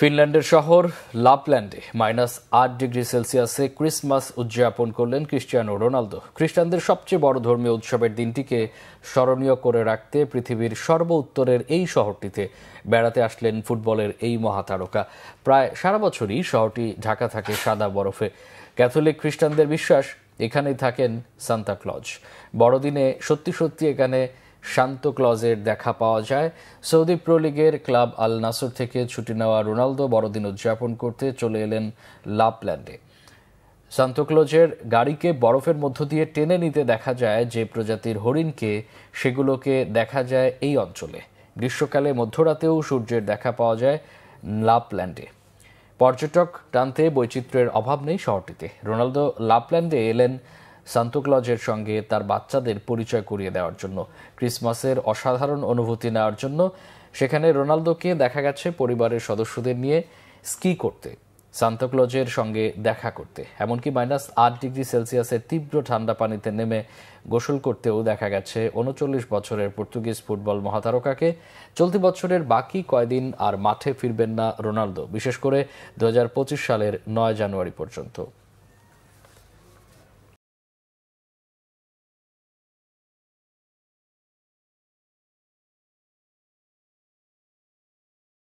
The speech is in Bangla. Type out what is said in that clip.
ফিনল্যান্ডের শহর লাপল্যান্ডে -8 ডিগ্রি সেলসিয়াসে ক্রিসমাস উদযাপন করলেন ক্রিস্টিয়ানো রোনালদো। খ্রিস্টানদের সবচেয়ে বড় ধর্মীয় উৎসবের দিনটিকে স্মরণীয় করে রাখতে পৃথিবীর সর্বোত্তরের এই শহরটিতে বেড়াতে আসলেন ফুটবলের এই মহাতারকা। প্রায় সারা বছরই শহরটি ঢাকা থাকে সাদা বরফে। ক্যাথলিক খ্রিস্টানদের বিশ্বাস এখানেই থাকেন সান্তা ক্লজ। বড়দিনে সত্যি সত্যি এখানে সান্তা ক্লজের দেখা পাওয়া যায়। সৌদি প্রো লিগের ক্লাব আল নাসর থেকে ছুটি নেওয়া রোনালদো বড়দিন উদযাপন করতে চলে এলেন লাপল্যান্ডে। সান্তা ক্লজের গাড়িকে বরফের মধ্য দিয়ে টেনে নিতে দেখা যায় যে প্রজাতির হরিণকে, সেগুলোকে দেখা যায় এই অঞ্চলে। গ্রীষ্মকালে মধ্যরাতেও সূর্যের দেখা পাওয়া যায় লাপল্যান্ডে। পর্যটক টানতে বৈচিত্র্যের অভাব নেই শহরটিতে। রোনালদো লাপল্যান্ডে এলেন সান্তা ক্লজের সঙ্গে তার বাচ্চাদের পরিচয় করিয়ে দেওয়ার জন্য, ক্রিসমাসের অসাধারণ অনুভূতি নেওয়ার জন্য। সেখানে রোনালদোকে দেখা গেছে পরিবারের সদস্যদের নিয়ে স্কি করতে, সান্তা ক্লজের সঙ্গে দেখা করতে, এমনকি -8 ডিগ্রি সেলসিয়াসের তীব্র ঠান্ডা পানিতে নেমে গোসল করতেও দেখা গেছে 39 বছরের পর্তুগিজ ফুটবল মহাতারকাকে। চলতি বছরের বাকি কয়দিন আর মাঠে ফিরবেন না রোনালদো, বিশেষ করে 2025 সালের 9 জানুয়ারি পর্যন্ত।